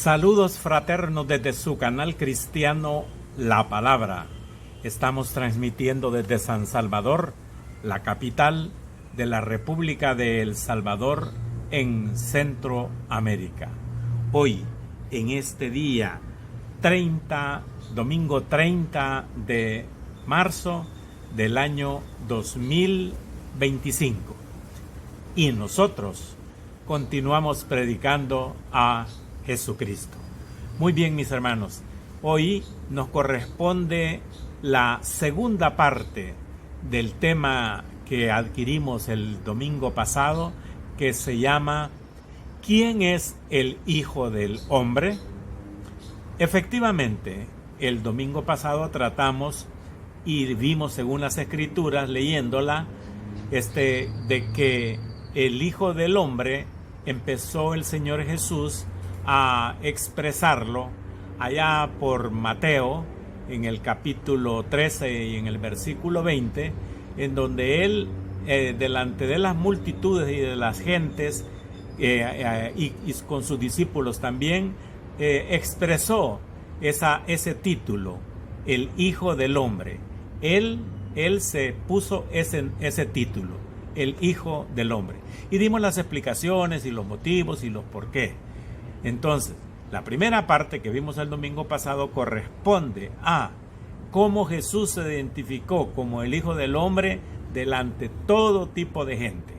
Saludos fraternos desde su canal cristiano La Palabra. Estamos transmitiendo desde San Salvador, la capital de la República de El Salvador en Centroamérica. Hoy, en este día domingo 30 de marzo del año 2025. Y nosotros continuamos predicando a Jesucristo. Muy bien, mis hermanos, hoy nos corresponde la segunda parte del tema que adquirimos el domingo pasado, que se llama ¿Quién es el Hijo del Hombre? Efectivamente, el domingo pasado tratamos y vimos según las Escrituras, leyéndola, de que el Hijo del Hombre empezó el Señor Jesús a expresarlo allá por Mateo, en el capítulo 13 y en el versículo 20, en donde él, delante de las multitudes y de las gentes, y con sus discípulos también, expresó ese título, el Hijo del Hombre. Él se puso ese título, el Hijo del Hombre. Y dimos las explicaciones y los motivos y los por qué. Entonces, la primera parte que vimos el domingo pasado corresponde a cómo Jesús se identificó como el Hijo del Hombre delante de todo tipo de gente.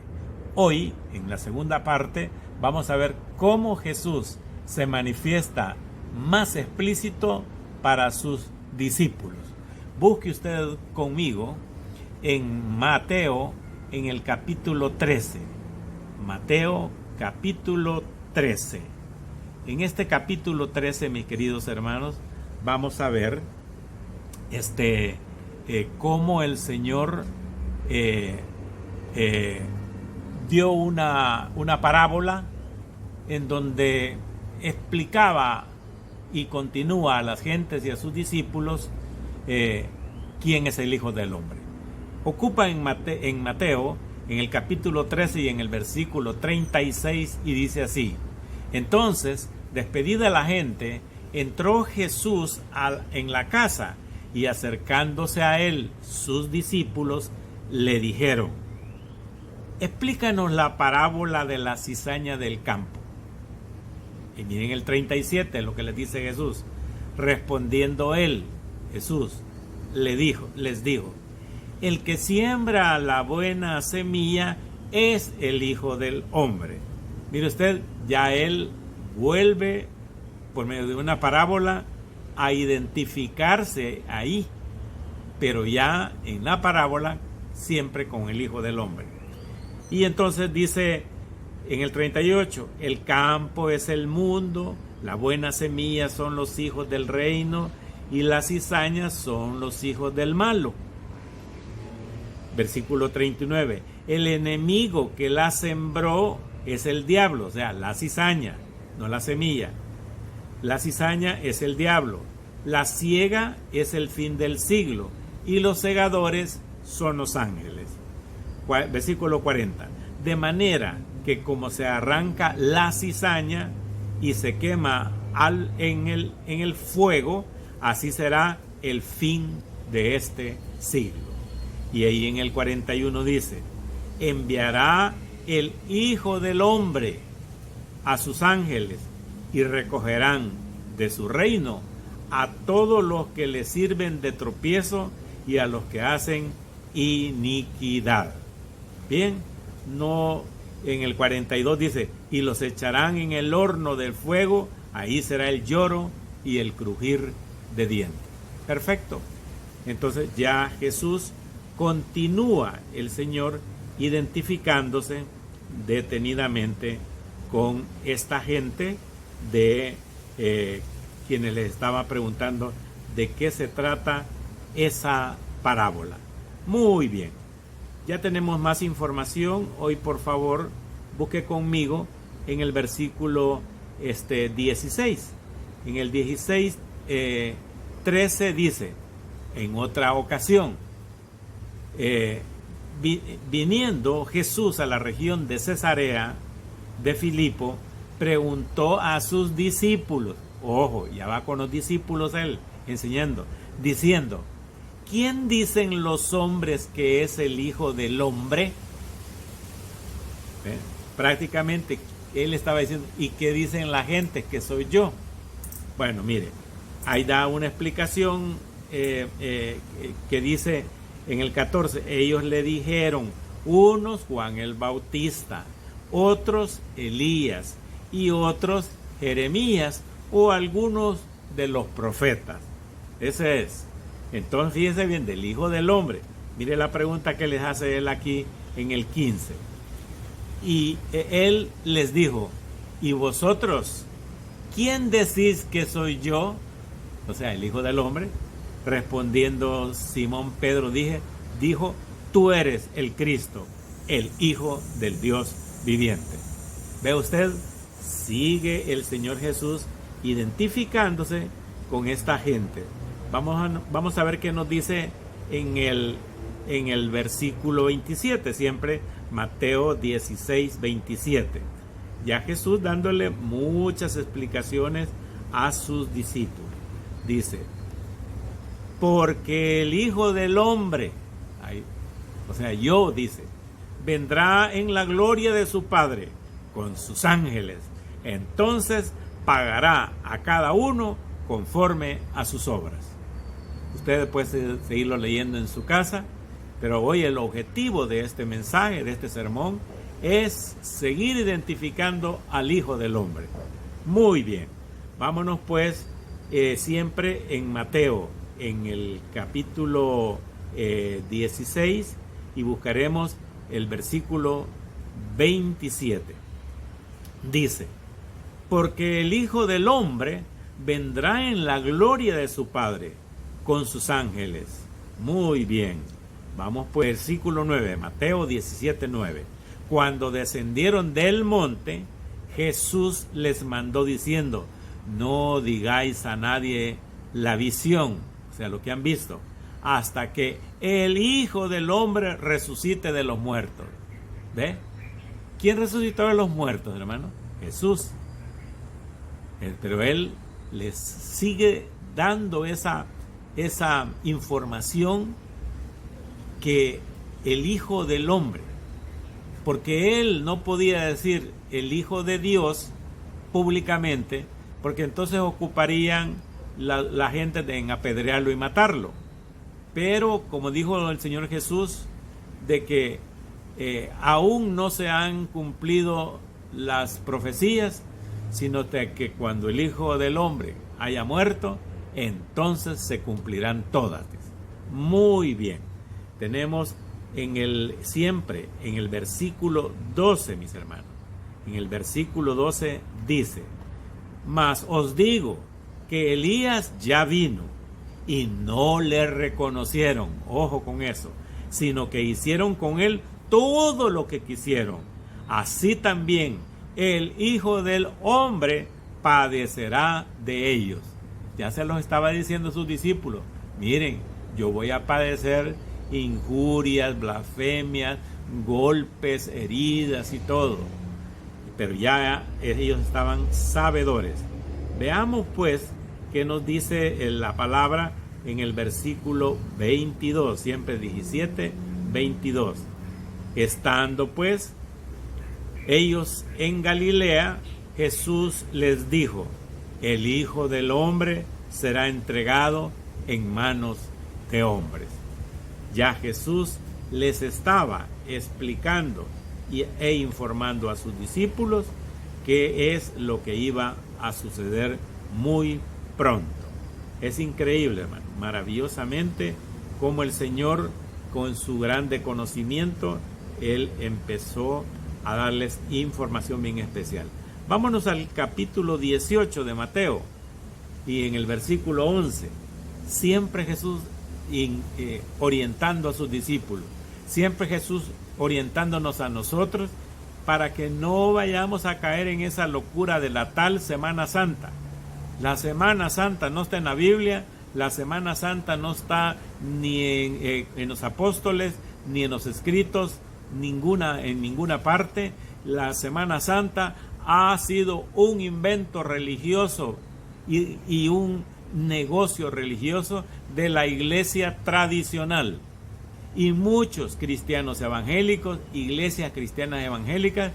Hoy, en la segunda parte, vamos a ver cómo Jesús se manifiesta más explícito para sus discípulos. Busque usted conmigo en Mateo, en el capítulo 13. Mateo, capítulo 13. En este capítulo 13, mis queridos hermanos, vamos a ver cómo el Señor dio una parábola en donde explicaba y continúa a las gentes y a sus discípulos quién es el Hijo del Hombre. Ocupa en Mateo, en el capítulo 13 y en el versículo 36, y dice así: Entonces, despedida la gente, entró Jesús en la casa, y acercándose a él, sus discípulos le dijeron: Explícanos la parábola de la cizaña del campo. Y miren el 37, lo que les dice Jesús. Respondiendo él, Jesús, les dijo: El que siembra la buena semilla es el Hijo del Hombre. Mire usted, ya él vuelve por medio de una parábola a identificarse ahí, pero ya en la parábola siempre con el Hijo del Hombre. Y entonces dice en el 38, el campo es el mundo, la buena semilla son los hijos del reino y las cizañas son los hijos del malo. Versículo 39, el enemigo que la sembró es el diablo, o sea, la cizaña, no la semilla. La cizaña es el diablo, la siega es el fin del siglo y los segadores son los ángeles. Versículo 40, de manera que como se arranca la cizaña y se quema en el fuego, así será el fin de este siglo. Y ahí en el 41 dice: enviará el Hijo del Hombre a sus ángeles y recogerán de su reino a todos los que le sirven de tropiezo y a los que hacen iniquidad. Bien, no, en el 42 dice: y los echarán en el horno del fuego, ahí será el lloro y el crujir de dientes. Perfecto. Entonces ya Jesús continúa, el Señor, identificándose detenidamente con esta gente de quienes les estaba preguntando de qué se trata esa parábola. Muy bien, ya tenemos más información. Hoy, por favor, busque conmigo en el versículo 16. En el 16, 13 dice: en otra ocasión, viniendo Jesús a la región de Cesarea de Filipo, preguntó a sus discípulos, ojo, ya va con los discípulos él enseñando, diciendo, ¿quién dicen los hombres que es el Hijo del Hombre? Prácticamente él estaba diciendo, ¿y qué dicen la gente que soy yo? Bueno, mire, ahí da una explicación que dice en el 14, ellos le dijeron, unos Juan el Bautista, otros Elías y otros Jeremías o algunos de los profetas. Ese es. Entonces fíjense bien, del Hijo del Hombre. Mire la pregunta que les hace él aquí en el 15. Y él les dijo, ¿y vosotros quién decís que soy yo? O sea, el Hijo del Hombre. Respondiendo Simón Pedro dijo, tú eres el Cristo, el Hijo del Dios viviente. ¿Ve usted? Sigue el Señor Jesús identificándose con esta gente. Vamos a ver qué nos dice en el versículo 27, siempre Mateo 16, 27. Ya Jesús dándole muchas explicaciones a sus discípulos. Dice, porque el Hijo del Hombre, o sea, yo, dice, vendrá en la gloria de su Padre con sus ángeles. Entonces pagará a cada uno conforme a sus obras. Ustedes pueden seguirlo leyendo en su casa, pero hoy el objetivo de este mensaje, de este sermón, es seguir identificando al Hijo del Hombre. Muy bien, vámonos pues siempre en Mateo, en el capítulo 16, y buscaremos el versículo 27. Dice, porque el Hijo del Hombre vendrá en la gloria de su Padre con sus ángeles. Muy bien. Vamos pues, versículo 9, Mateo 17, 9. Cuando descendieron del monte, Jesús les mandó diciendo, no digáis a nadie la visión, o sea, lo que han visto, hasta que el Hijo del Hombre resucite de los muertos. ¿Ve? ¿Quién resucitó de los muertos, hermano? Jesús. Pero él les sigue dando esa información que el Hijo del Hombre, porque él no podía decir el Hijo de Dios públicamente, porque entonces ocuparían la gente en apedrearlo y matarlo. Pero como dijo el Señor Jesús, de que aún no se han cumplido las profecías, sino que cuando el Hijo del Hombre haya muerto, entonces se cumplirán todas. Muy bien. Tenemos siempre en el versículo 12, mis hermanos. En el versículo 12 dice, mas os digo que Elías ya vino y no le reconocieron, ojo con eso, sino que hicieron con él todo lo que quisieron. Así también el Hijo del Hombre padecerá de ellos. Ya se los estaba diciendo a sus discípulos, miren, yo voy a padecer injurias, blasfemias, golpes, heridas y todo. Pero ya ellos estaban sabedores. Veamos pues qué nos dice la palabra en el versículo 22, siempre 17, 22. Estando pues ellos en Galilea, Jesús les dijo, el Hijo del Hombre será entregado en manos de hombres. Ya Jesús les estaba explicando e informando a sus discípulos qué es lo que iba a suceder muy pronto. Es increíble, hermano, maravillosamente como el Señor, con su grande conocimiento, Él empezó a darles información bien especial. Vámonos al capítulo 18 de Mateo y en el versículo 11. Siempre Jesús orientando a sus discípulos, siempre Jesús orientándonos a nosotros para que no vayamos a caer en esa locura de la tal Semana Santa. La Semana Santa no está en la Biblia, la Semana Santa no está ni en los apóstoles, ni en los escritos, en ninguna parte. La Semana Santa ha sido un invento religioso y un negocio religioso de la iglesia tradicional. Y muchos cristianos evangélicos, iglesias cristianas evangélicas,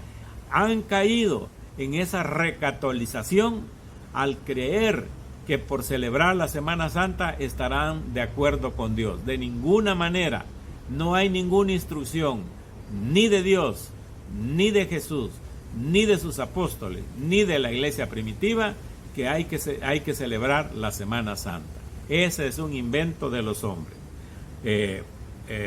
han caído en esa recatolización al creer que por celebrar la Semana Santa estarán de acuerdo con Dios. De ninguna manera. No hay ninguna instrucción, ni de Dios, ni de Jesús, ni de sus apóstoles, ni de la iglesia primitiva, que hay que celebrar la Semana Santa. Ese es un invento de los hombres.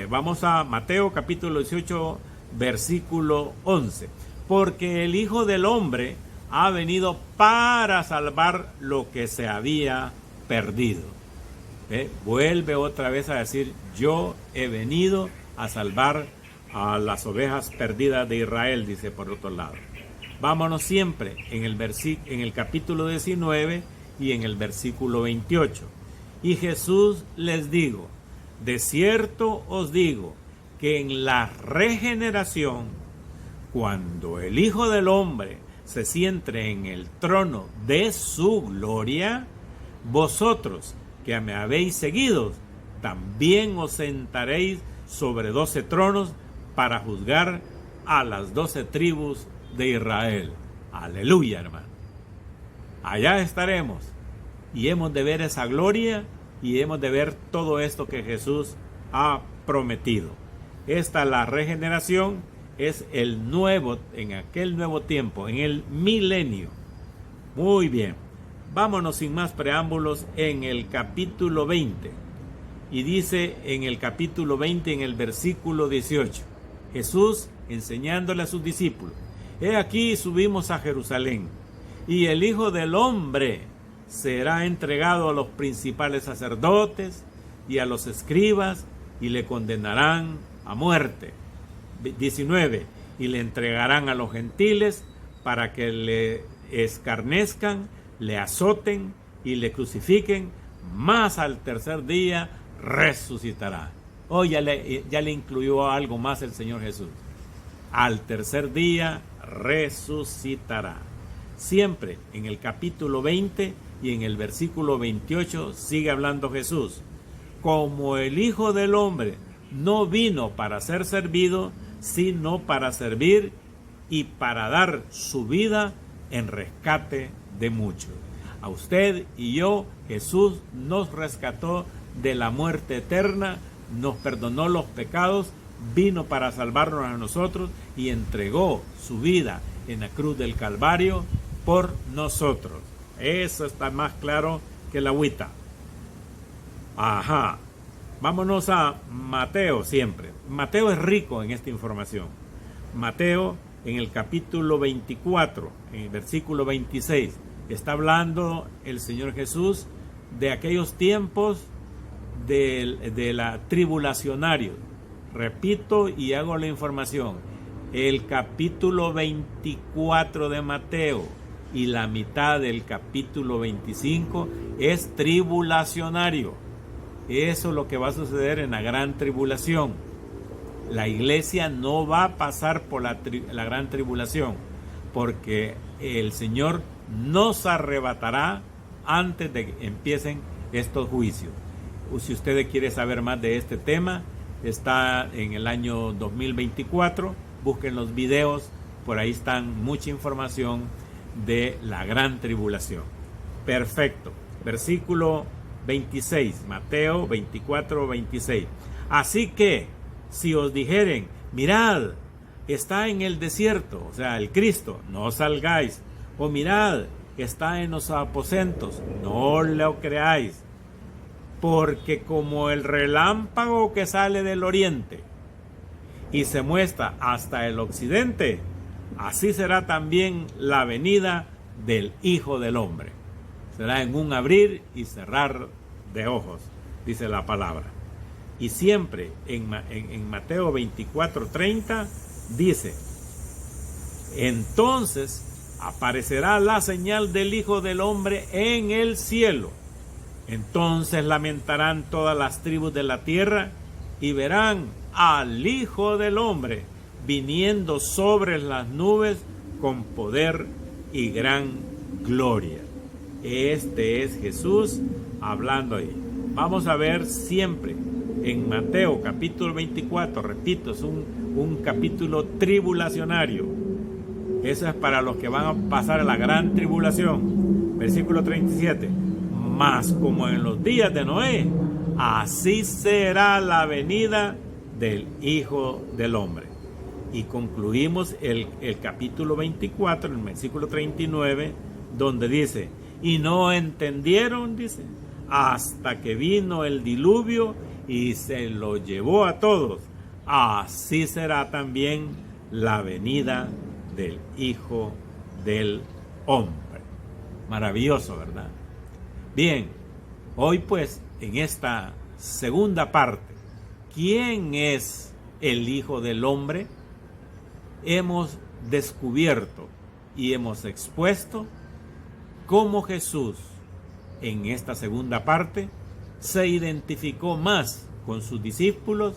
Vamos a Mateo capítulo 18, versículo 11. Porque el Hijo del Hombre ha venido para salvar lo que se había perdido. Vuelve otra vez a decir, yo he venido a salvar a las ovejas perdidas de Israel, dice por otro lado. Vámonos siempre en el capítulo 19 y en el versículo 28. Y Jesús les dijo, de cierto os digo que en la regeneración, cuando el Hijo del Hombre se siente en el trono de su gloria, vosotros que me habéis seguido, también os sentaréis sobre 12 tronos para juzgar a las 12 tribus de Israel. Aleluya, hermano. Allá estaremos y hemos de ver esa gloria y hemos de ver todo esto que Jesús ha prometido. La regeneración es el nuevo, en aquel nuevo tiempo, en el milenio. Muy bien. Vámonos sin más preámbulos en el capítulo 20. Y dice en el capítulo 20, en el versículo 18, Jesús enseñándole a sus discípulos, he aquí subimos a Jerusalén, y el Hijo del Hombre será entregado a los principales sacerdotes y a los escribas, y le condenarán a muerte. 19, y le entregarán a los gentiles para que le escarnezcan, le azoten y le crucifiquen, mas al tercer día resucitará. Hoy ya le incluyó algo más el Señor Jesús. Al tercer día resucitará. Siempre en el capítulo 20 y en el versículo 28 sigue hablando Jesús. Como el Hijo del Hombre no vino para ser servido, sino para servir y para dar su vida en rescate de muchos. A usted y yo, Jesús nos rescató de la muerte eterna, nos perdonó los pecados, vino para salvarnos a nosotros y entregó su vida en la cruz del Calvario por nosotros. Eso está más claro que la agüita. Ajá. Vámonos a Mateo siempre. Mateo es rico en esta información. Mateo en el capítulo 24, en el versículo 26, está hablando el Señor Jesús de aquellos tiempos de la tribulacionario. Repito y hago la información. El capítulo 24 de Mateo y la mitad del capítulo 25 es tribulacionario. Eso es lo que va a suceder en la gran tribulación. La iglesia no va a pasar por la gran tribulación, porque el Señor nos arrebatará antes de que empiecen estos juicios. Si usted quiere saber más de este tema, está en el año 2024. Busquen los videos, por ahí están mucha información de la gran tribulación. Perfecto. Versículo 26, Mateo 24, 26. Así que, si os dijeren, mirad, está en el desierto, o sea, el Cristo, no salgáis. O mirad, está en los aposentos, no lo creáis. Porque como el relámpago que sale del oriente y se muestra hasta el occidente, así será también la venida del Hijo del Hombre. Será en un abrir y cerrar de ojos, dice la palabra. Y siempre en Mateo 24:30 dice, entonces aparecerá la señal del Hijo del Hombre en el cielo. Entonces lamentarán todas las tribus de la tierra y verán al Hijo del Hombre viniendo sobre las nubes con poder y gran gloria. Este es Jesús hablando ahí. Vamos a ver siempre en Mateo capítulo 24, repito, es un capítulo tribulacionario. Eso es para los que van a pasar a la gran tribulación. Versículo 37. Mas como en los días de Noé, así será la venida del Hijo del Hombre. Y concluimos el capítulo 24, en el versículo 39, donde dice, y no entendieron, dice, hasta que vino el diluvio y se lo llevó a todos. Así será también la venida del Hijo del Hombre. Maravilloso, ¿verdad? Bien, hoy pues en esta segunda parte, ¿quién es el Hijo del Hombre? Hemos descubierto y hemos expuesto cómo Jesús en esta segunda parte se identificó más con sus discípulos,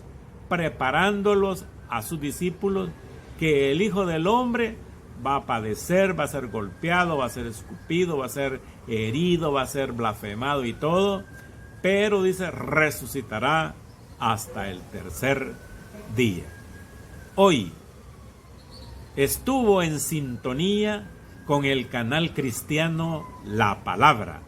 preparándolos a sus discípulos que el Hijo del Hombre va a padecer, va a ser golpeado, va a ser escupido, va a ser herido, va a ser blasfemado y todo, pero dice, resucitará hasta el tercer día. Hoy estuvo en sintonía con el canal cristiano La Palabra.